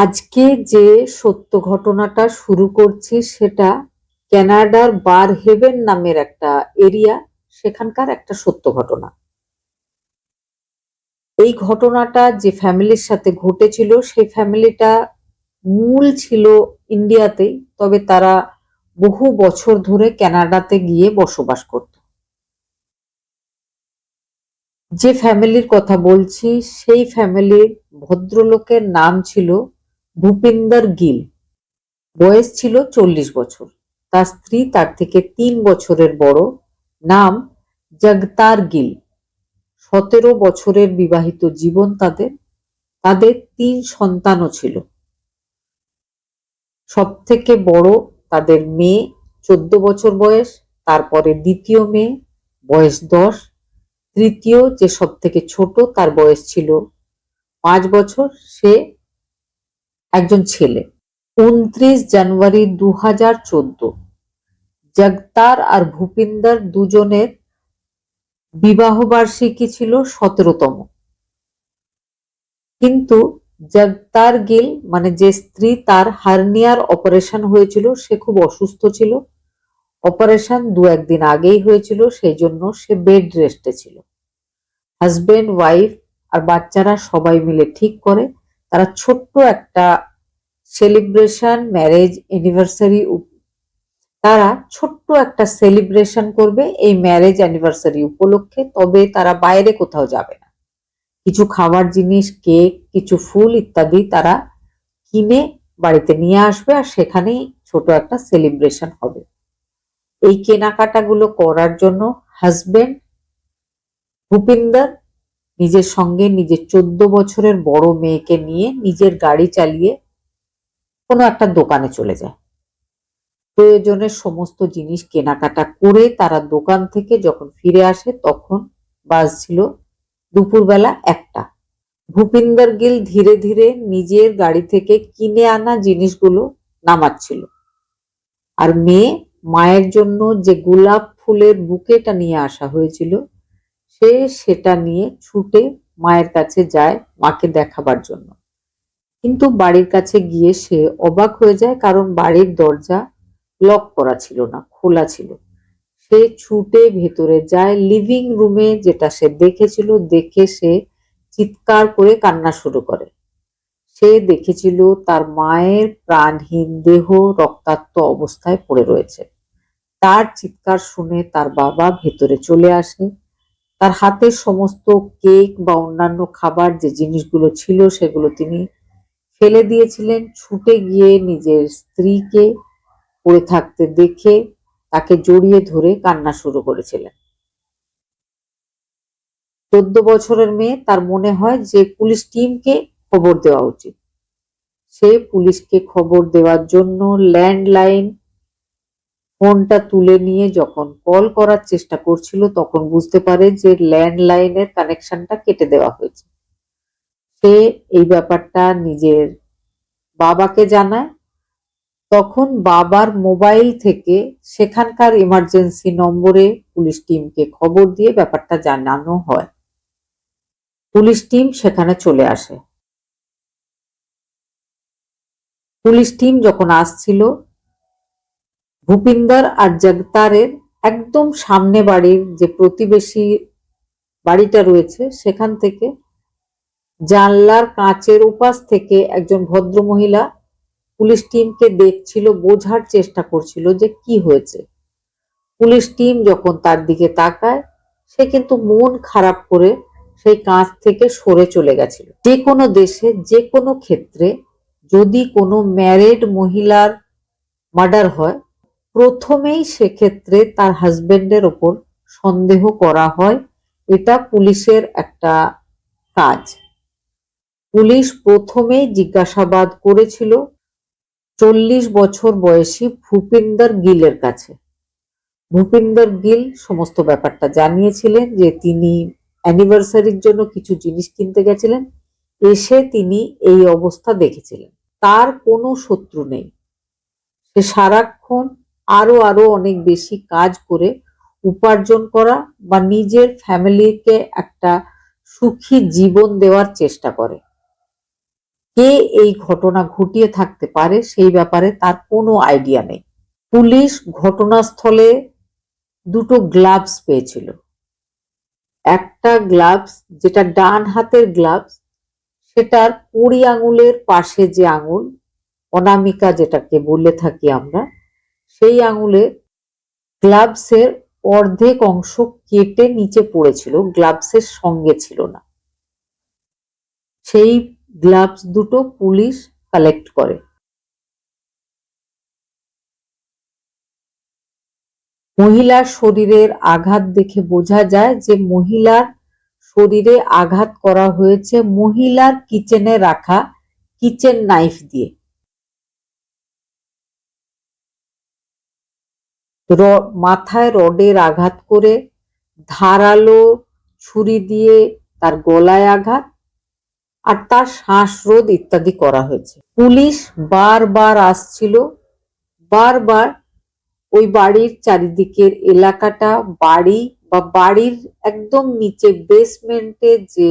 আজকে যে সত্য ঘটনাটা শুরু করছি সেটা কানাডার বার হেভেন নামের একটা এরিয়া, সেখানকার একটা সত্য ঘটনা। এই ঘটনাটা যে ফ্যামিলির সাথে ঘটেছিল সেই ফ্যামিলিটা মূল ছিল ইন্ডিয়াতেই, তবে তারা বহু বছর ধরে কানাডাতে গিয়ে বসবাস করত। যে ফ্যামিলির কথা বলছি সেই ফ্যামিলির ভদ্রলোকের নাম ছিল ভূপিন্দর গিল। বয়স ছিল 40 বছর। তার স্ত্রী তার থেকে 3 বছরের বড়, নাম জগতার গিল। 17 বছরের বিবাহিত জীবন তাদের। তাদের 3 সন্তানও ছিল। সব থেকে বড় তাদের মেয়ে, 14 বছর বয়স। তারপরে দ্বিতীয় মেয়ে, বয়স 10। তৃতীয় যে সব থেকে ছোট, তার বয়স ছিল 5 বছর। সে একজন ছেলে। 29 জানুয়ারি 2014 জগতার আর ভূপিন্দর দুজনের বিবাহবার্ষিকী ছিল 17তম। কিন্তু জগতার গিল মানে যে স্ত্রী, তার হার্নিয়ার অপারেশন হয়েছিল, সে খুব অসুস্থ ছিল। অপারেশন 2-1 দিন আগেই হয়েছিল, সেই জন্য সে বেড রেস্টে ছিল। হাজবেন্ড, ওয়াইফ আর বাচ্চারা সবাই মিলে ঠিক করে তারা ছোট্ট একটা সেলিব্রেশন, ম্যারেজ অ্যানিভার্সারি, তারা ছোট্ট একটা সেলিব্রেশন করবে এই ম্যারেজ অ্যানিভার্সারি উপলক্ষে। তবে তারা বাইরে কোথাও যাবে না। কিছু খাবার জিনিস, কেক, কিছু ফুল ইত্যাদি তারা কিনে বাড়িতে নিয়ে আসবে, আর সেখানেই ছোট একটা সেলিব্রেশন হবে। এই কেনাকাটাগুলো করার জন্য হাজবেন্ড ভূপিন্দর নিজের সঙ্গে নিজের 14 বছরের বড় মেয়েকে নিয়ে নিজের গাড়ি চালিয়ে কোনো একটা দোকানে চলে যায়। প্রয়োজনের সমস্ত জিনিস কেনাকাটা করে তারা দোকান থেকে যখন ফিরে আসে তখন বাজছিল দুপুরবেলা 1টা। ভূপিন্দর গিল ধীরে ধীরে নিজের গাড়ি থেকে কিনে আনা জিনিসগুলো নামাচ্ছিল, আর মেয়ে মায়ের জন্য যে গোলাপ ফুলের বুকেটা নিয়ে আসা হয়েছিল সে সেটা নিয়ে ছুটে মায়ের কাছে যায় মাকে দেখাবার জন্য। কিন্তু বাড়ির কাছে গিয়ে সে অবাক হয়ে যায়, কারণ বাড়ির দরজা লক করা ছিল না, খোলা ছিল। সে ছুটে ভেতরে যায় লিভিং রুমে, যেটা সে দেখেছিল, দেখে সে চিৎকার করে কান্না শুরু করে। সে দেখেছিল তার মায়ের প্রাণহীন দেহ রক্তাক্ত অবস্থায় পড়ে রয়েছে। তার চিৎকার শুনে তার বাবা ভেতরে চলে আসে। তার হাতের সমস্ত কেক বা অন্যান্য খাবার যে জিনিসগুলো ছিল সেগুলো তিনি ফেলে দিয়েছিলেন। ছুটে গিয়ে নিজের স্ত্রীকে পড়ে থাকতে দেখে তাকে জড়িয়ে ধরে কান্না শুরু করেছিলেন। 14 বছরের মেয়ে, তার মনে হয় যে পুলিশ টিমকে খবর দেওয়া উচিত। সে পুলিশকে খবর দেওয়ার জন্য ল্যান্ডলাইন ফোনটা তুলে নিয়ে যখন কল করার চেষ্টা করছিল তখন বুঝতে পারে যে ল্যান্ডলাইনের কানেকশনটা কেটে দেওয়া হয়েছে। সে এই ব্যাপারটা নিজের বাবাকে জানায়। তখন বাবার মোবাইল থেকে সেখানকার ইমার্জেন্সি নম্বরে পুলিশ টিমকে খবর দিয়ে ব্যাপারটা জানানো হয়। পুলিশ টিম সেখানে চলে আসে। পুলিশ টিম যখন আসছিল, ভূপিন্দর আর জগতারের একদম সামনে বাড়ির যে প্রতিবেশী বাড়িটা রয়েছে সেখান থেকে জানলার কাঁচের উপাস থেকে একজন ভদ্রমহিলা পুলিশ টিমকে দেখছিল, বোঝার চেষ্টা করছিল যে কি হয়েছে। পুলিশ টিম যখন তার দিকে তাকায়, সে কিন্তু মন খারাপ করে সেই কাঁচ থেকে সরে চলে গেছিল। যে কোনো দেশে যে কোনো ক্ষেত্রে যদি কোনো ম্যারিড মহিলার মার্ডার হয়, প্রথমেই সেক্ষেত্রে তার হাজবেন্ডের ওপর সন্দেহ করা হয়। এটা পুলিশের একটা কাজ। পুলিশ প্রথমেই জিজ্ঞাসাবাদ করেছিল 40 বছর বয়সী ভূপিন্দর গিলের কাছে। ভূপিন্দর গিল সমস্ত ব্যাপারটা জানিয়েছিলেন যে তিনি অ্যানিভার্সারির জন্য কিছু জিনিস কিনতে গেছিলেন, এসে তিনি এই অবস্থা দেখেছিলেন। তার কোনো শত্রু নেই। সে সারাক্ষণ আরো আরো অনেক বেশি কাজ করে উপার্জন করা বা নিজের ফ্যামিলিকে একটা সুখী জীবন দেওয়ার চেষ্টা করে। কে এই ঘটনা ঘটিয়ে থাকতে পারে সেই ব্যাপারে তার কোনো আইডিয়া নেই। পুলিশ ঘটনাস্থলে দুটো গ্লাভস পেয়েছিল। একটা গ্লাভস, যেটা ডান হাতের গ্লাভস, সেটার ২০ আঙুলের পাশে যে আঙুল, অনামিকা যেটাকে বলে থাকি আমরা, সেই আঙুলের গ্লাভসের অর্ধেক অংশ কেটে নিচে পড়েছিল, গ্লাভসের সঙ্গে ছিল না। সেই গ্লাভস দুটো পুলিশ কালেক্ট করে। মহিলার শরীরের আঘাত দেখে বোঝা যায় যে মহিলার শরীরে আঘাত করা হয়েছে মহিলার কিচেনে রাখা কিচেন নাইফ দিয়ে। মাথায় রডের আঘাত করে, ধারালো ছুরি দিয়ে তার গলায় আঘাত, আর তার শ্বাসরোধ ইত্যাদি করা হয়েছে। পুলিশ বারবার আসছিল, বারবার ওই বাড়ির চারিদিকের এলাকাটা, বাড়ি বা বাড়ির একদম নিচে বেসমেন্টে যে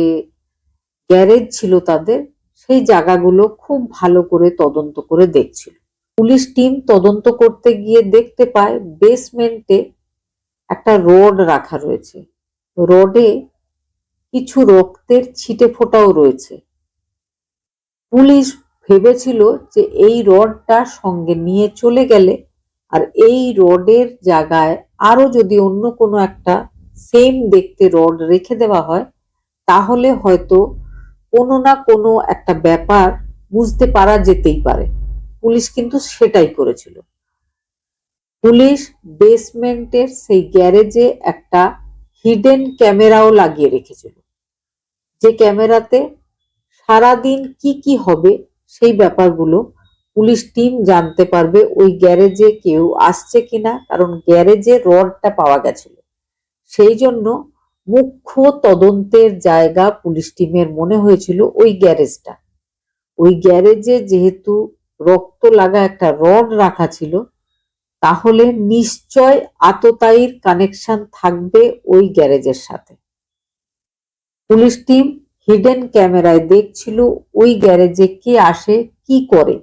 গ্যারেজ ছিল তাদের, সেই জায়গাগুলো খুব ভালো করে তদন্ত করে দেখছিল। পুলিশ টিম তদন্ত করতে গিয়ে দেখতে পায় বেসমেন্টে একটা রড রাখা রয়েছে, রডে কিছু রক্তের ছিটে ফোঁটাও রয়েছে। পুলিশ ভেবেছিল যে এই রডটা সঙ্গে নিয়ে চলে গেলে, আর এই রডের জায়গায় আরো যদি অন্য কোনো একটা সেম দেখতে রড রেখে দেওয়া হয়, তাহলে হয়তো কোনো না কোনো একটা ব্যাপার বুঝতে পারা যেতেই পারে। পুলিশ কিন্তু সেটাই করেছিল। পুলিশ বেসমেন্টের সেই গ্যারেজে একটা হিডেন ক্যামেরাও লাগিয়ে রেখেছিল, যে ক্যামেরাতে সারাদিন কি কি হবে সেই ব্যাপারগুলো পুলিশ টিম জানতে পারবে ওই গ্যারেজে কেউ আসছে কিনা, কারণ গ্যারেজে রডটা পাওয়া গেছিল। সেই জন্য মুখ্য তদন্তের জায়গা পুলিশ টিমের মনে হয়েছিল ওই গ্যারেজটা। ওই গ্যারেজে যেহেতু রক্ত লাগা একটা রড রাখা ছিল, তাহলে নিশ্চয় আততায়ীর কানেকশন থাকবে ওই গ্যারেজের সাথে। পুলিশ টিম হিডেন ক্যামেরায় দেখছিল ওই গ্যারেজে কে আসে, কি করে।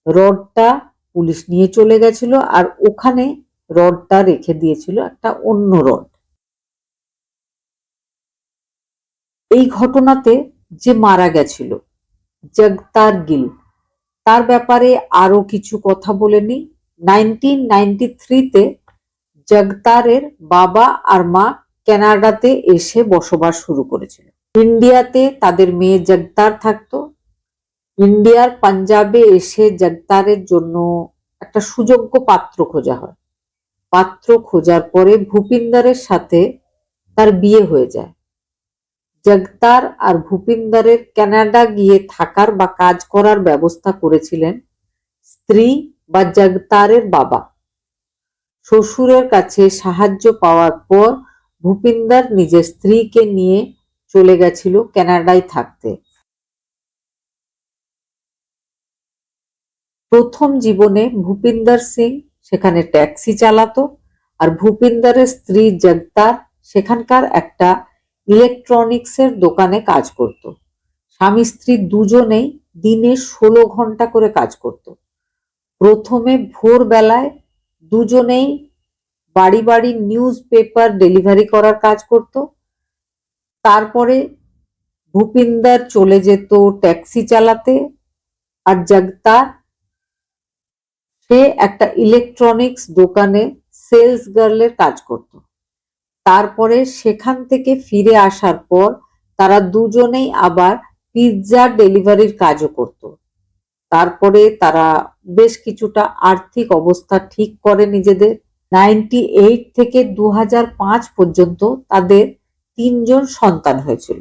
রডটা পুলিশ নিয়ে চলে গেছিল, আর ওখানে রডটা রেখে দিয়েছিল একটা অন্য রড। এই ঘটনাতে যে মারা গেছিল জগতার গিল, তার ব্যাপারে আরো কিছু কথা বলে নিই। 1993-তে জগতারের বাবা আর মা কানাডাতে এসে বসবাস শুরু করেছিল। ইন্ডিয়াতে তাদের মেয়ে জগতার থাকতো। ইন্ডিয়ার পাঞ্জাবে এসে জগতারের জন্য একটা সুযোগ্য পাত্র খোঁজা হয়। পাত্র খোঁজার পরে ভূপিন্দরের সাথে তার বিয়ে হয়ে যায়। জগতার আর ভূপিন্দরের কানাডা গিয়ে থাকার বা কাজ করার ব্যবস্থা করেছিলেন স্ত্রী বা জগতারের বাবা। শ্বশুরের কাছে সাহায্য পাওয়ার পর ভূপিন্দর নিজের স্ত্রীকে নিয়ে চলে গেছিল কানাডায় থাকতে। প্রথম জীবনে ভূপিন্দর সিং সেখানে ট্যাক্সি চালাতো, আর ভূপিন্দরের স্ত্রী জগতার সেখানকার একটা ইলেকট্রনিক্সের দোকানে কাজ করত। স্বামী স্ত্রী দুজনেই দিনে 16 ঘন্টা করে কাজ করত। প্রথমে ভোরবেলায় দুজনেই বাড়ি বাড়ি নিউজ পেপার ডেলিভারি করার কাজ করত। তারপরে ভূপিন্দর চলে যেত ট্যাক্সি চালাতে, আর জগতার সে একটা ইলেকট্রনিক্স দোকানে সেলস গার্লের কাজ করত। তারপরে সেখান থেকে ফিরে আসার পর তারা দুজনেই আবার পিৎজা ডেলিভারির কাজও করত। তারপরে তারা বেশ কিছুটা আর্থিক অবস্থা ঠিক করে নিজেদের। 98 থেকে 2005 পর্যন্ত তাদের 3 জন সন্তান হয়েছিল।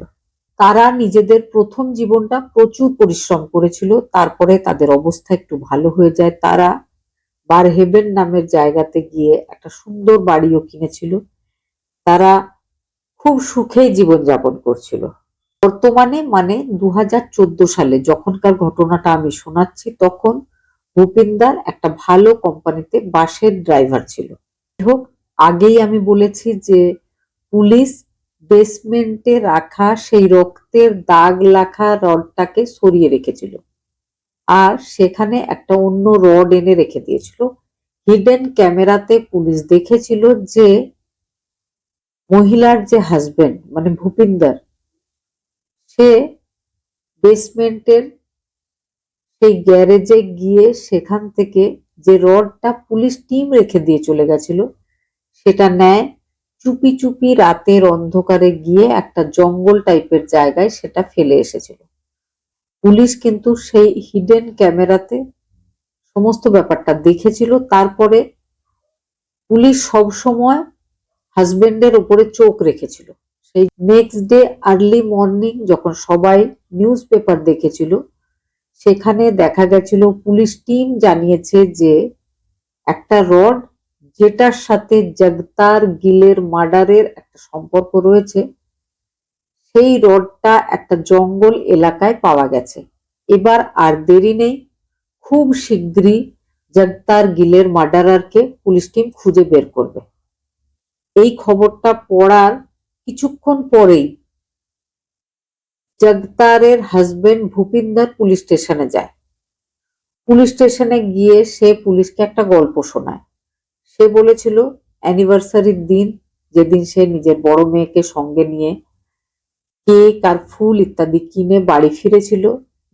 তারা নিজেদের প্রথম জীবনটা প্রচুর পরিশ্রম করেছিল, তারপরে তাদের অবস্থা একটু ভালো হয়ে যায়। তারা বারহেভেন নামের জায়গাতে গিয়ে একটা সুন্দর বাড়িও কিনেছিল। তারা খুব সুখেই জীবনযাপন করছিল। বর্তমানে মানে 2014 সালে যখনকার ঘটনাটা আমি শোনাচ্ছি, তখন ভূপিন্দর একটা ভালো কোম্পানিতে বাসের ড্রাইভার ছিল। হোক, আগেই আমি বলেছি যে পুলিশ বেসমেন্টে রাখা সেই রক্তের দাগ লাখা রডটাকে সরিয়ে রেখেছিল, আর সেখানে একটা অন্য রড এনে রেখে দিয়েছিল। হিডেন ক্যামেরাতে পুলিশ দেখেছিল যে মহিলার যে হাজবেন্ড মানে ভূপিন্দর, সে বেসমেন্টের সেই গ্যারেজে গিয়ে সেখান থেকে যে রডটা পুলিশ টিম রেখে দিয়ে চলে গেছিল সেটা নেয়, চুপি চুপি রাতের অন্ধকারে গিয়ে একটা জঙ্গল টাইপের জায়গায় সেটা ফেলে এসেছিল। পুলিশ কিন্তু সেই হিডেন ক্যামেরাতে সমস্ত ব্যাপারটা দেখেছিল। তারপরে পুলিশ সব সময় হাজবেন্ডের উপরে চোখ রেখেছিল। সেই নেক্সট ডে আর্লি মর্নিং যখন সবাই নিউজ পেপার দেখেছিল, সেখানে দেখা গেছিল পুলিশ টিম জানিয়েছে যে একটা রড যেটার সাথে জগতার গিলের মার্ডারের একটা সম্পর্ক রয়েছে, সেই রডটা একটা জঙ্গল এলাকায় পাওয়া গেছে। এবার আর দেরি নেই, খুব শিগগিরই জগতার গিলের মার্ডারারকে পুলিশ টিম খুঁজে বের করবে। এই খবরটা পড়ার কিছুক্ষণ পরেই জগতারের হাজবেন্ড ভূপিন্দর পুলিশ স্টেশনে যায়। পুলিশ স্টেশনে গিয়ে সে পুলিশকে একটা গল্প শোনায়। সে বলেছিল অ্যানিভার্সারির দিন, যেদিন সে নিজের বড় মেয়েকে সঙ্গে নিয়ে কেক আর ফুল ইত্যাদি কিনে বাড়ি ফিরেছিল,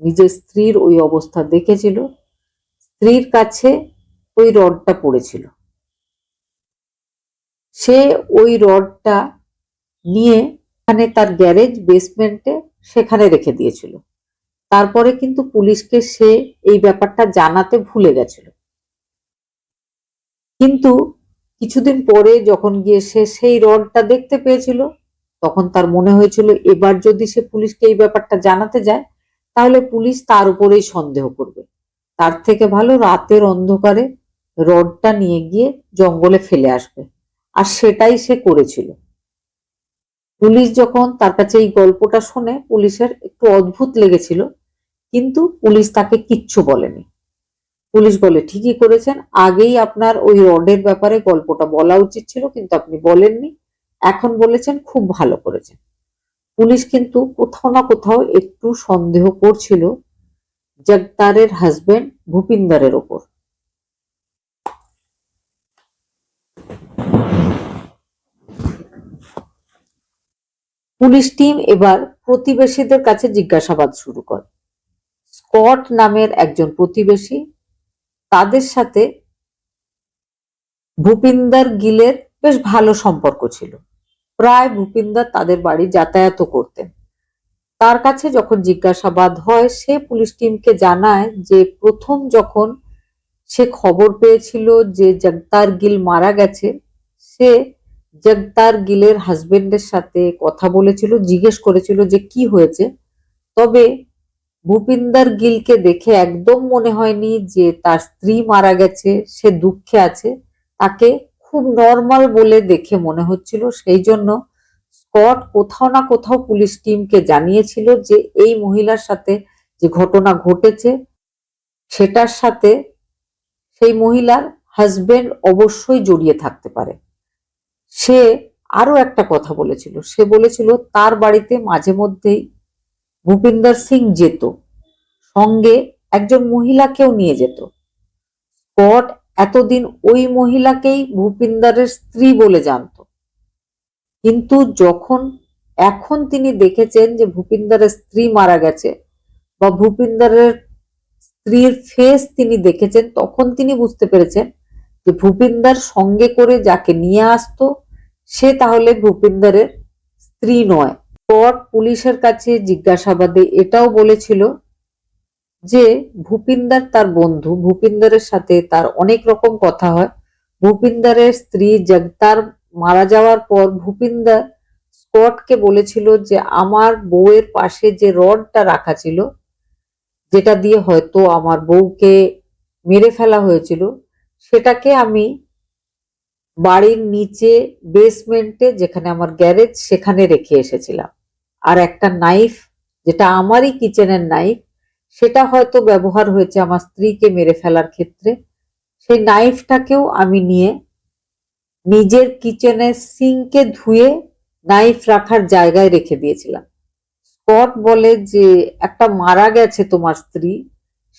নিজের স্ত্রীর ওই অবস্থা দেখেছিল, স্ত্রীর কাছে ওই রডটা পড়েছিল। সে ওই রডটা নিয়ে এখানে তার গ্যারেজ বেসমেন্টে সেখানে রেখে দিয়েছিল। তারপরে কিন্তু পুলিশকে সে এই ব্যাপারটা জানাতে ভুলে গেছিল। কিন্তু কিছুদিন পরে যখন গিয়ে সে সেই রডটা দেখতে পেয়েছিল, তখন তার মনে হয়েছিল এবার যদি সে পুলিশকে এই ব্যাপারটা জানাতে যায় তাহলে পুলিশ তার উপরেই সন্দেহ করবে। তার থেকে ভালো রাতের অন্ধকারে রডটা নিয়ে গিয়ে জঙ্গলে ফেলে আসবে, আর সেটাই সে করেছিল। পুলিশ যখন তার কাছে এই গল্পটা শুনে পুলিশের একটু অদ্ভুত লেগেছিল, কিন্তু পুলিশ তাকে কিচ্ছু বলেনি। পুলিশ বলে ঠিকই করেছেন, আগেই আপনার ওই রডের ব্যাপারে গল্পটা বলা উচিত ছিল, কিন্তু আপনি বলেননি, এখন বলেছেন, খুব ভালো করেছেন। পুলিশ কিন্তু কোথাও না কোথাও একটু সন্দেহ করছিল জগতারের হাজবেন্ড ভূপিন্দরের ওপর। পুলিশ টিম এবার প্রতিবেশীদের কাছে জিজ্ঞাসাবাদ শুরু করে। স্কট নামের একজন প্রতিবেশী, তাদের সাথে ভূপিন্দর গিলের বেশ ভালো সম্পর্ক ছিল। প্রায় ভূপিন্দর তাদের বাড়ি যাতায়াত করতেন। তার কাছে যখন জিজ্ঞাসাবাদ হয়, সে পুলিশ টিমকে জানায় যে প্রথম যখন সে খবর পেয়েছিল যে জগতার গিল মারা গেছে, সে জগতার গিলের হাজবেন্ডের সাথে কথা বলেছিল, জিজ্ঞেস করেছিল যে কি হয়েছে। তবে ভূপিন্দর গিলকে দেখে একদম মনে হয়নি যে তার স্ত্রী মারা গেছে, সে দুঃখে আছে। তাকে খুব নর্মাল বলে দেখে মনে হচ্ছিল। সেই জন্য স্কট কোথাও না কোথাও পুলিশ টিমকে জানিয়েছিল যে এই মহিলার সাথে যে ঘটনা ঘটেছে সেটার সাথে সেই মহিলার হাজবেন্ড অবশ্যই জড়িয়ে থাকতে পারে। সে আরো একটা কথা বলেছিল, সে বলেছিল তার বাড়িতে মাঝে মধ্যেই ভূপিন্দর সিং যেত, সঙ্গে একজন মহিলাকেও নিয়ে যেত। স্কট এতদিন ওই মহিলাকেই ভূপিন্দরের স্ত্রী বলে জানত, কিন্তু যখন এখন তিনি দেখেছেন যে ভূপিন্দরের স্ত্রী মারা গেছে বা ভূপিন্দরের স্ত্রীর ফেস তিনি দেখেছেন, তখন তিনি বুঝতে পেরেছেন যে ভূপিন্দর সঙ্গে করে যাকে নিয়ে আসতো সে তাহলে ভূপিন্দরের স্ত্রী নয়। স্কট পুলিশের কাছে জিজ্ঞাসাবাদে এটাও বলেছিল যে ভূপিন্দর তার বন্ধু, ভূপিন্দরের সাথে তার অনেক রকম কথা হয়। ভূপিন্দরের স্ত্রী জগতার মারা যাওয়ার পর ভূপিন্দর স্কটকে বলেছিল যে আমার বউয়ের পাশে যে রডটা রাখা ছিল, যেটা দিয়ে হয়তো আমার বউকে মেরে ফেলা হয়েছিল, সেটাকে আমি বাড়ির নিচে বেসমেন্টে যেখানে আমার গ্যারেজ সেখানে রেখে এসেছিলাম। আর একটা নাইফ, যেটা আমারই কিচেনের নাইফ, সেটা হয়তো ব্যবহার হয়েছে আমার স্ত্রীকে মেরে ফেলার ক্ষেত্রে। সেই নাইফটাকেও আমি নিয়ে নিজের কিচেনের সিঙ্কে ধুয়ে নাইফ রাখার জায়গায় রেখে দিয়েছিলাম। স্কট বলে যে একটা মারা গেছে তোমার স্ত্রী,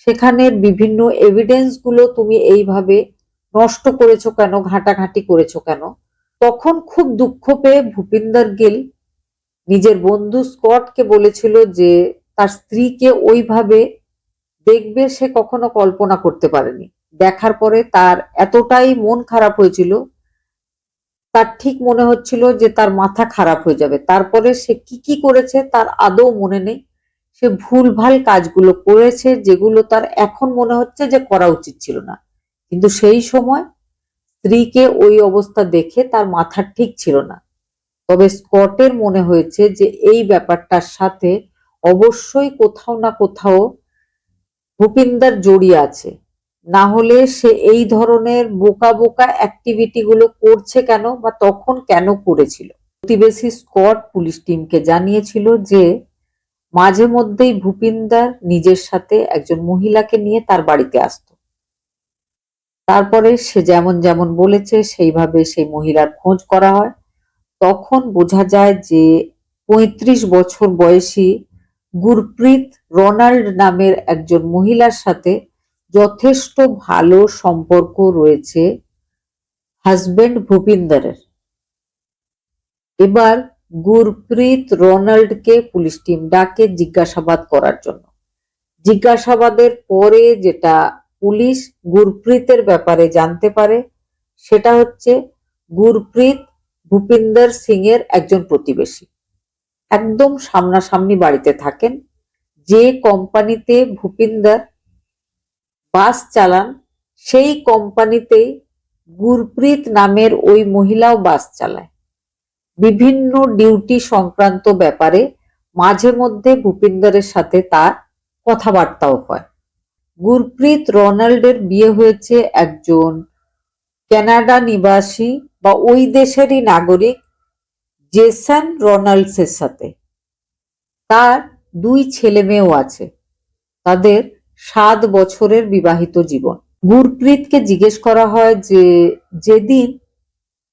সেখানের বিভিন্ন এভিডেন্স গুলো তুমি এইভাবে নষ্ট করেছো কেন, ঘাঁটাঘাঁটি করেছো কেন। তখন খুব দুঃখ পেয়ে ভূপিন্দর গিল নিজের বন্ধু স্কটকে বলেছিল যে তার স্ত্রীকে ওইভাবে দেখবে সে কখনো কল্পনা করতে পারেনি। দেখার পরে তার এতটাই মন খারাপ হয়েছিল, তার ঠিক মনে হচ্ছিল যে তার মাথা খারাপ হয়ে যাবে। তারপরে সে কি কি করেছে তার আদৌ মনে নেই। সে ভুলভাল কাজগুলো করেছে যেগুলো তার এখন মনে হচ্ছে যে করা উচিত ছিল না, কিন্তু সেই সময় স্ত্রীকে ওই অবস্থা দেখে তার মাথা ঠিক ছিল না। তবে স্কটের মনে হয়েছে যে এই ব্যাপারটার সাথে অবশ্যই কোথাও না কোথাও ভূপিন্দর জড়িয়ে আছে, না হলে সে এই ধরনের বোকা বোকা অ্যাক্টিভিটি গুলো করছে কেন বা তখন কেন করেছিল। প্রতিবেশী স্কট পুলিশ টিমকে জানিয়েছিল যে মাঝে মধ্যেই ভূপিন্দর নিজের সাথে একজন মহিলাকে নিয়ে তার বাড়িতে আসতো। তারপরে সে যেমন যেমন বলেছে সেইভাবে সেই মহিলার খোঁজ করা হয়। তখন বোঝা যায় যে ৩৫ বছর বয়সী গুরপ্রীত রোনাল্ড নামের একজন মহিলার সাথে যথেষ্ট ভালো সম্পর্ক রয়েছে হাজবেন্ড ভূপিন্দরের। এবার গুরপ্রীত রোনাল্ডকে পুলিশ টিম ডাকে জিজ্ঞাসাবাদ করার জন্য। জিজ্ঞাসাবাদের পরে যেটা পুলিশ গুরপ্রীতের ব্যাপারে জানতে পারে সেটা হচ্ছে গুরপ্রীত ভূপিন্দর সিং এর একজন প্রতিবেশী, একদম সামনাসামনি বাড়িতে থাকেন। যে কোম্পানিতে ভূপিন্দর বাস চালান সেই কোম্পানিতেই গুরপ্রীত নামের ওই মহিলাও বাস চালায়। বিভিন্ন ডিউটি সংক্রান্ত ব্যাপারে মাঝে মধ্যে ভূপিন্দরের সাথে তার কথাবার্তাও হয়। গুরপ্রীত রোনাল্ডের বিয়ে হয়েছে একজন কানাডা নিবাসী বা ওই দেশেরই নাগরিক জেসন রোনাল্ডসের সাথে। তার ২ ছেলে মেয়েও আছে। তাদের ৭ বছরের বিবাহিত জীবন। গুরপ্রীতকে জিজ্ঞেস করা হয় যে যেদিন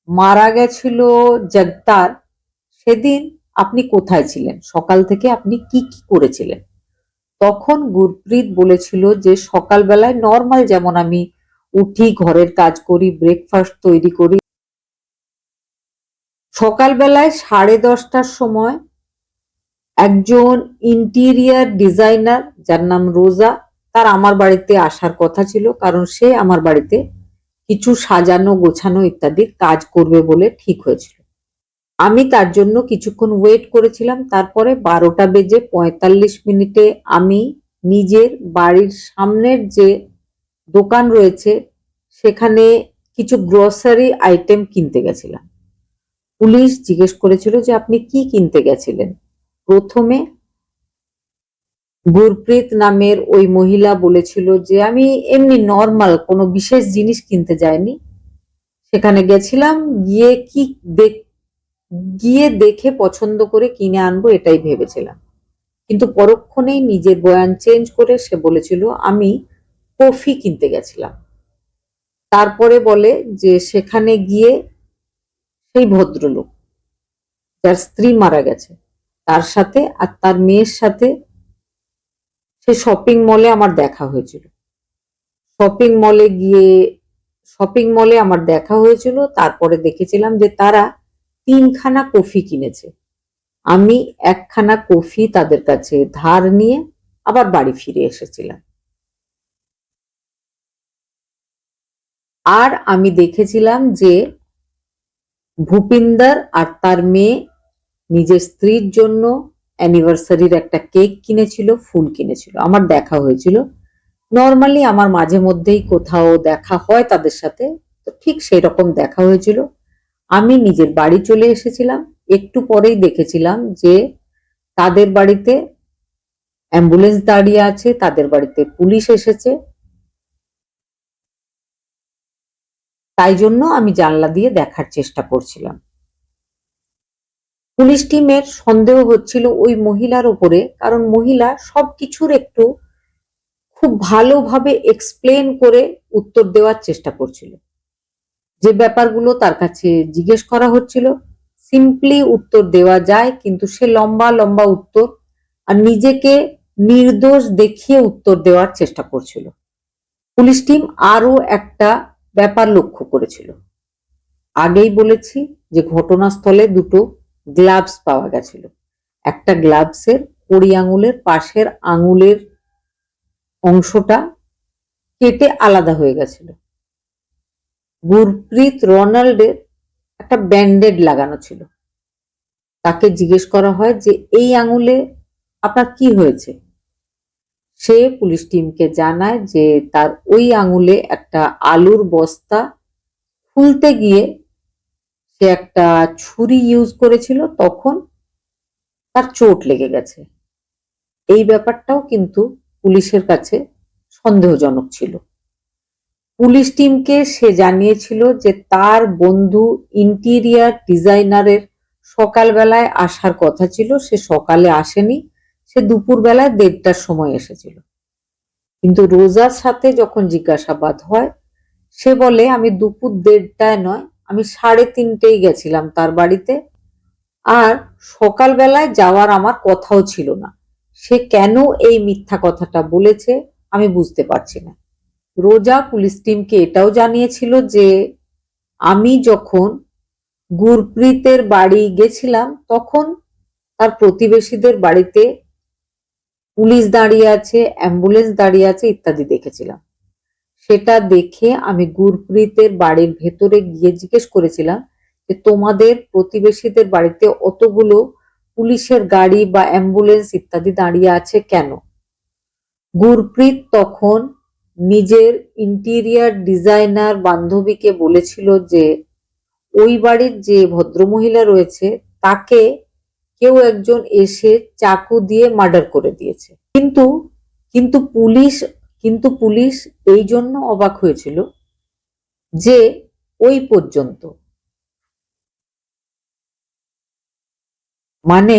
মারা গেছিল জগতার, সেদিন আপনি কোথায় ছিলেন, সকাল থেকে আপনি কি কি করেছিলেন। তখন গুরপ্রীত বলেছিল যে সকালবেলায় নর্মাল যেমন আমি উঠি, ঘরের কাজ করি, ব্রেকফাস্ট তৈরি করি। সকালবেলায় 10:30টার সময় একজন ইন্টেরিয়ার ডিজাইনার যার নাম রোজা, তার আমার বাড়িতে আসার কথা ছিল, কারণ সে আমার বাড়িতে কিছু সাজানো গোছানো ইত্যাদি কাজ করবে বলে ঠিক হয়েছিল। আমি তার জন্য কিছুক্ষণ ওয়েট করেছিলাম। তারপরে 12:45 আমি নিজের বাড়ির সামনের যে দোকান রয়েছে সেখানে কিছু গ্রসারি আইটেম কিনতে গেছিলাম। পুলিশ জিজ্ঞেস করেছিল যে আপনি কি কিনতে গেছিলেন। প্রথমে গুরপ্রীত নামের ওই মহিলা বলেছিল যে আমি এমনি নর্মাল কোনো বিশেষ জিনিস কিনতে যাইনি, সেখানে গেছিলাম গিয়ে দেখে পছন্দ করে কিনে আনবো এটাই ভেবেছিলাম। কিন্তু পরক্ষণেই নিজের বয়ান চেঞ্জ করে সে বলেছিল আমি কফি কিনতে গেছিলাম। তারপরে বলে যে সেখানে গিয়ে সেই ভদ্রলোক যার স্ত্রী মারা গেছে তার সাথে আর তার মেয়ের সাথে সে শপিং মলে আমার দেখা হয়েছিল। শপিং মলে গিয়ে শপিং মলে আমার দেখা হয়েছিল। তারপরে দেখেছিলাম যে তারা 3খানা কফি কিনেছে। আমি 1খানা কফি তাদের কাছে ধার নিয়ে আবার বাড়ি ফিরে এসেছিলাম। আর আমি দেখেছিলাম যে ভূপিন্দর আর তার মেয়ে নিজের স্ত্রীর জন্য অ্যানিভার্সারির একটা কেক কিনেছিল, ফুল কিনেছিল, আমার দেখা হয়েছিল। নর্মালি আমার মাঝে মধ্যেই কোথাও দেখা হয় তাদের সাথে, তো ঠিক সেই রকম দেখা হয়েছিল। আমি নিজের বাড়ি চলে এসেছিলাম। একটু পরেই দেখেছিলাম যে তাদের বাড়িতে অ্যাম্বুলেন্স দাঁড়িয়ে আছে, তাদের বাড়িতে পুলিশ এসেছে। তাই জন্য আমি জানলা দিয়ে দেখার চেষ্টা করছিলাম। পুলিশ টিমের সন্দেহ হচ্ছিল ওই মহিলার উপরে, কারণ মহিলা সবকিছুর একটু খুব ভালোভাবে এক্সপ্লেন করে উত্তর দেওয়ার চেষ্টা করছিল। যে ব্যাপারগুলো তার কাছে জিজ্ঞেস করা হচ্ছিল সিম্পলি উত্তর দেওয়া যায়, কিন্তু সে লম্বা লম্বা উত্তর আর নিজেকে নির্দোষ দেখিয়ে উত্তর দেওয়ার চেষ্টা করছিল। পুলিশ টিম আরো একটা ব্যাপার লক্ষ্য করেছিল। আগেই বলেছি যে ঘটনাস্থলে দুটো গ্লাভস পাওয়া গেছিল। একটা গ্লাভসের কড়ি আঙুলের পাশের আঙুলের অংশটা কেটে আলাদা হয়ে গেছিল। গুরপ্রীত রোনাল্ডের একটা ব্যান্ডেড লাগানো ছিল। তাকে জিজ্ঞেস করা হয় যে এই আঙুলে আপনার কি হয়েছে। সে পুলিশ টিমকে জানায় যে তার ওই আঙুলে একটা আলুর বস্তা খুলতে গিয়ে সে একটা ছুরি ইউজ করেছিল, তখন তার চোট লেগে গেছে। এই ব্যাপারটাও কিন্তু পুলিশের কাছে সন্দেহজনক ছিল। পুলিশ টিমকে সে জানিয়েছিল যে তার বন্ধু ইন্টেরিয়ার ডিজাইনারের সকালবেলায় আসার কথা ছিল, সে সকালে আসেনি, সে দুপুরবেলায় 1:30টার সময় এসেছিল। কিন্তু রোজার সাথে যখন জিজ্ঞাসাবাদ হয়, সে বলে আমি দুপুর 1:30টায় নয়, আমি 3:30টায় গেছিলাম তার বাড়িতে, আর সকালবেলায় যাওয়ার আমার কথাও ছিল না। সে কেন এই মিথ্যা কথাটা বলেছে আমি বুঝতে পারছি না। রোজা পুলিশ টিমকে এটাও জানিয়েছিল যে আমি যখন গুরপ্রীতের বাড়ি গেছিলাম তখন তার প্রতিবেশীদের বাড়িতে পুলিশ দাঁড়িয়ে আছে, অ্যাম্বুলেন্স দাঁড়িয়ে আছে ইত্যাদি দেখেছিলাম। সেটা দেখে আমি গুরপ্রীতের বাড়ির ভেতরে গিয়ে জিজ্ঞেস করেছিলাম যে তোমাদের প্রতিবেশীদের বাড়িতে অতগুলো পুলিশের গাড়ি বা অ্যাম্বুলেন্স ইত্যাদি দাঁড়িয়ে আছে কেন? গুরপ্রীত তখন নিজের ইন্টেরিয়ার ডিজাইনার বান্ধবীকে বলেছিল যে ওই বাড়ির যে ভদ্রমহিলা রয়েছে তাকে কেউ একজন এসে চাকু দিয়ে মার্ডার করে দিয়েছে। কিন্তু কিন্তু পুলিশ এই জন্য অবাক হয়েছিল যে ওই পর্যন্ত, মানে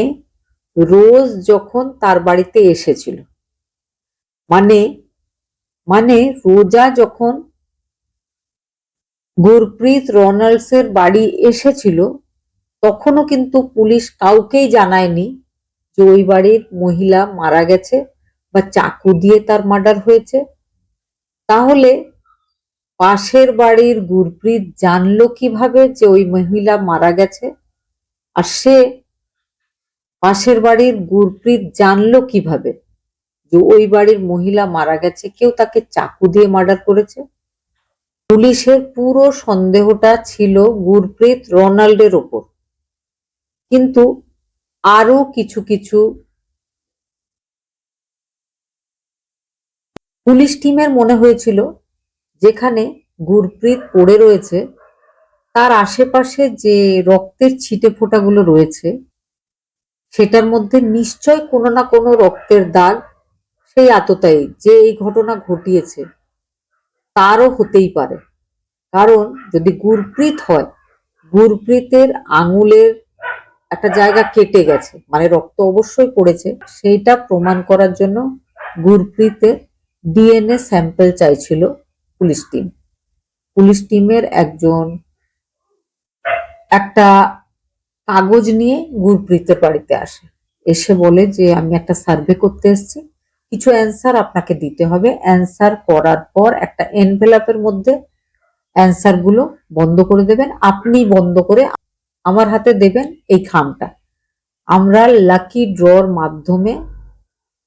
রোজ যখন তার বাড়িতে এসেছিল, মানে মানে রোজা যখন গুরপ্রীত রোনাল্ডসের বাড়ি এসেছিল তখনও কিন্তু পুলিশ কাউকেই জানায়নি যে ওই বাড়ির মহিলা মারা গেছে বা চাকু দিয়ে তার মার্ডার হয়েছে। তাহলে পাশের বাড়ির গুরপ্রীত জানলো কিভাবে যে ওই মহিলা মারা গেছে? আর সে পাশের বাড়ির গুরপ্রীত জানলো কিভাবে যে ওই বাড়ির মহিলা মারা গেছে, কেউ তাকে চাকু দিয়ে মার্ডার করেছে? পুলিশের পুরো সন্দেহটা ছিল গুরপ্রীত রোনাল্ডের ওপর। কিন্তু আরো কিছু কিছু পুলিশ টিমের মনে হয়েছিল যেখানে গুরপ্রীত পড়ে রয়েছে তার আশেপাশে যে রক্তের ছিটে ফোঁটাগুলো রয়েছে সেটার মধ্যে নিশ্চয় কোনো না কোনো রক্তের দাগ সেই আততায়ী যে এই ঘটনা ঘটিয়েছে তারও হতেই পারে। কারণ যদি গুরপ্রীত হয়, গুরপ্রীতের আঙুলের একটা জায়গা কেটে গেছে, মানে রক্ত অবশ্যই পড়েছে, সেইটা প্রমাণ করার জন্য গুরপ্রীতের ডিএনএ স্যাম্পল চাইছিল পুলিশ টিম। পুলিশ টিমের একজন একটা কাগজ নিয়ে গুরপ্রীতের বাড়িতে আসে, এসে বলে যে আমি একটা সার্ভে করতে এসেছি, কিছু অ্যান্সার আপনাকে দিতে হবে, অ্যান্সার করার পর একটা এনভেলপের মধ্যে অ্যান্সার গুলো বন্ধ করে দেবেন, আপনি বন্ধ করে আমার হাতে দেবেন এই খামটা। আমরা লাকি ড্রর মাধ্যমে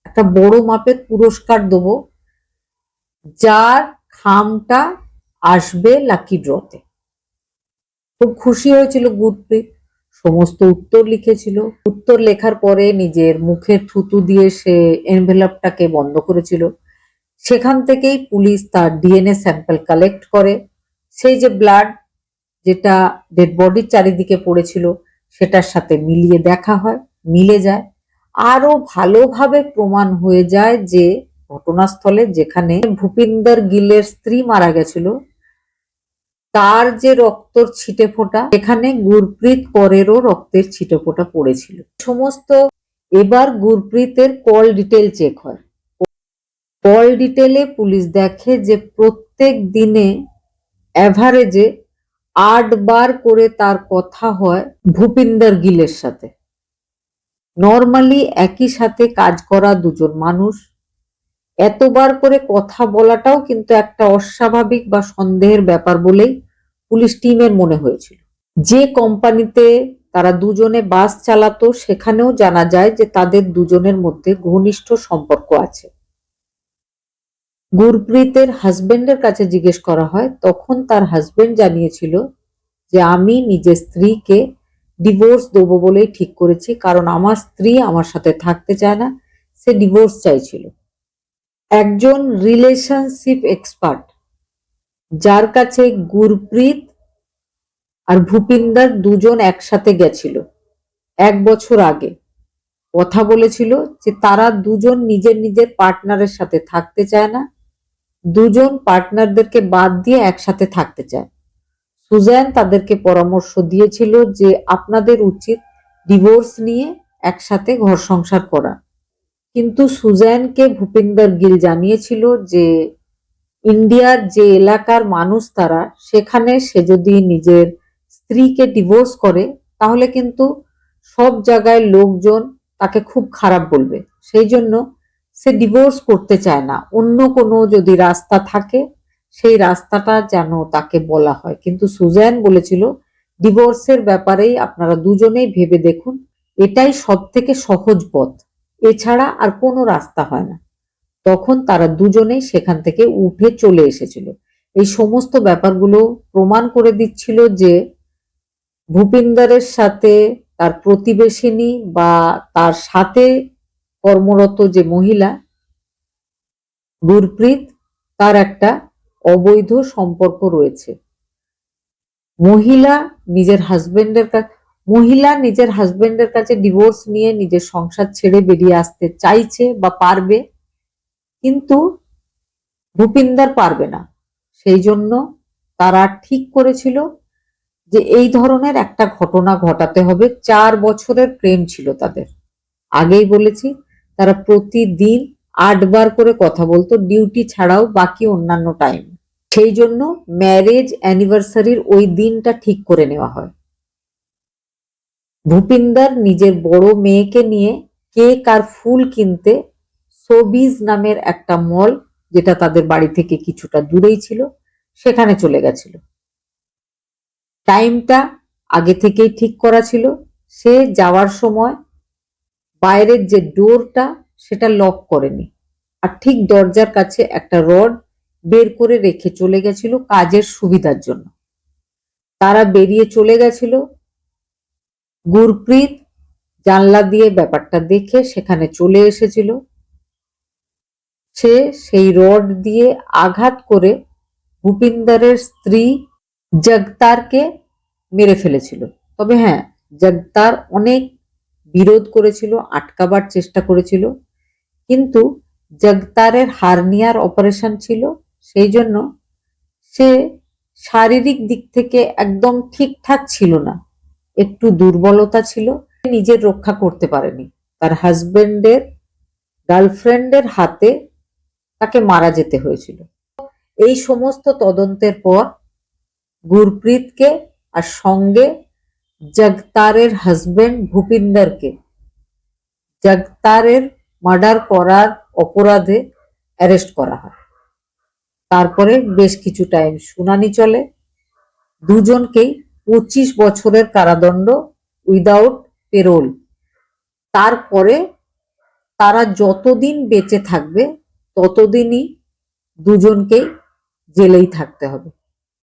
একটা বড় মাপের পুরস্কার দেবো, যার খামটা আসবে লাকি ড্রতে। খুব খুশি হয়েছিল গুরপ্রীত, সমস্ত উত্তর লিখেছিল। উত্তর লেখার পরে নিজের মুখে থুতু দিয়ে সে এনভেলপটাকে বন্ধ করেছিল। সেখান থেকেই পুলিশ তার ডিএনএ স্যাম্পল কালেক্ট করে। সেই যে ব্লাড যেটা ডেড বডির চারিদিকে পড়েছিল সেটার সাথে মিলিয়ে দেখা হয়, মিলে যায়। আরো ভালোভাবে প্রমাণ হয়ে যায় যে ঘটনাস্থলে যেখানে ভূপিন্দর গিলের স্ত্রী মারা গেছিল তার যে রক্তর ছিটে ফোঁটা, এখানে গুরপ্রীত করেরও রক্তের ছিটে ফোঁটা পড়েছিল সমস্ত। এবার গুরপ্রীতের কল ডিটেল চেক হয়। কল ডিটেলে পুলিশ দেখে যে প্রত্যেক দিনে অ্যাভারেজে 8 বার করে তার কথা হয় ভূপিন্দর গিলের সাথে। নর্মালি একই সাথে কাজ করা দুজন মানুষ এতবার করে কথা বলাটাও কিন্তু একটা অস্বাভাবিক বা সন্দেহের ব্যাপার বলেই পুলিশ টিমের মনে হয়েছিল। যে কোম্পানিতে তারা দুজনে বাস চালাতো সেখানেও জানা যায় যে তাদের দুজনের মধ্যে ঘনিষ্ঠ সম্পর্ক আছে। গুরপ্রীতের হাজবেন্ডের কাছে জিজ্ঞেস করা হয়, তখন তার হাজবেন্ড জানিয়েছিল যে আমি নিজের স্ত্রীকে ডিভোর্স দেবো বলেই ঠিক করেছি, কারণ আমার স্ত্রী আমার সাথে থাকতে চায় না, সে ডিভোর্স চাইছিল। একজন রিলেশনশিপ এক্সপার্ট যার কাছে গুরপ্রীত আর ভূপিন্দর দুজন একসাথে গেছিল 1 বছর আগে, কথা বলেছিল যে তারা দুজন নিজের নিজের পার্টনারের সাথে থাকতে চায় না, দুজন পার্টনারদেরকে বাদ দিয়ে একসাথে থাকতে চায়। সুজান তাদেরকে পরামর্শ দিয়েছিল যে আপনাদের উচিত ডিভোর্স নিয়ে একসাথে ঘর সংসার করা। কিন্তু সুজানকে ভূপিন্দর গিল জানিয়েছিল যে ইন্ডিয়ার যে এলাকার মানুষ তারা, সেখানে সে যদি নিজের স্ত্রীকে ডিভোর্স করে তাহলে কিন্তু সব জায়গায় লোকজন তাকে খুব খারাপ বলবে, সেই জন্য সে ডিভোর্স করতে চায় না। অন্য কোনো যদি রাস্তা থাকে সেই রাস্তাটা যেন তাকে বলা হয়। কিন্তু সুজান বলেছিল ডিভোর্সের ব্যাপারেই আপনারা দুজনেই ভেবে দেখুন, এটাই সব থেকে সহজ পথ, এছাড়া আর কোনো রাস্তা হয় না। তখন তারা দুজনেই সেখান থেকে উঠে চলে এসেছিল। এই সমস্ত ব্যাপারগুলো প্রমাণ করে দিচ্ছিল যে ভূপিন্দরের সাথে তার প্রতিবেশিনী বা তার সাথে কর্মরত যে মহিলা গুরপ্রীত, তার একটা অবৈধ সম্পর্ক রয়েছে। মহিলা নিজের হাজবেন্ডের কাছে ডিভোর্স নিয়ে নিজের সংসার ছেড়ে বেরিয়ে আসতে চাইছে বা পারবে, কিন্তু ভূপিন্দর পারবে না। সেই জন্য তারা ঠিক করেছিল যে এই ধরনের একটা ঘটনা ঘটাতে হবে। 4 বছরের প্রেম ছিল তাদের। আগেই বলেছি তারা প্রতিদিন 8 বার করে কথা বলতো, ডিউটি ছাড়াও বাকি অন্যান্য টাইম। সেই জন্য ম্যারেজ অ্যানিভার্সারির ওই দিনটা ঠিক করে নেওয়া হয়। ভূপিন্দর নিজের বড় মেয়েকে নিয়ে কেক আর ফুল কিনতে সোবিজ নামের একটা মল, যেটা তাদের বাড়ি থেকে কিছুটা দূরেই ছিল, সেখানে চলে গেছিল। টাইমটা আগে থেকেই ঠিক করা ছিল। সে যাওয়ার সময় বাইরের যে ডোরটা সেটা লক করেনি, আর ঠিক দরজার কাছে একটা রড বের করে রেখে চলে গেছিল কাজের সুবিধার জন্য। তারা বেরিয়ে চলে গেছিল। গুরপ্রীত জানলা দিয়ে ব্যাপারটা দেখে সেখানে চলে এসেছিল। সে সেই রড দিয়ে আঘাত করে ভূপিন্দরের স্ত্রী জগতারকে মেরে ফেলেছিল। তবে হ্যাঁ, জগতার অনেক বিরোধ করেছিল, আটকাবার চেষ্টা করেছিল, কিন্তু জগতারের হার্নিয়ার অপারেশন ছিল, সেই জন্য সে শারীরিক দিক থেকে একদম ঠিকঠাক ছিল না, একটু দুর্বলতা ছিল, নিজের রক্ষা করতে পারেনি। তার হাজবেন্ডের গার্লফ্রেন্ডের হাতে তাকে মারা যেতে হয়েছিল। এই সমস্ত তদন্তের পর গুরপ্রীতকে আর সঙ্গে জগতারের হাজবেন্ড ভূপিন্দরকে জগতারের মার্ডার করার অপরাধে অ্যারেস্ট করা হয়। তারপরে বেশ কিছু টাইম শুনানি চলে। দুজনকেই 25 বছরের কারাদণ্ড উইদাউট পেরোল। তারপরে তারা যতদিন বেঁচে থাকবে ততদিনই দুজনকেই জেলেই থাকতে হবে।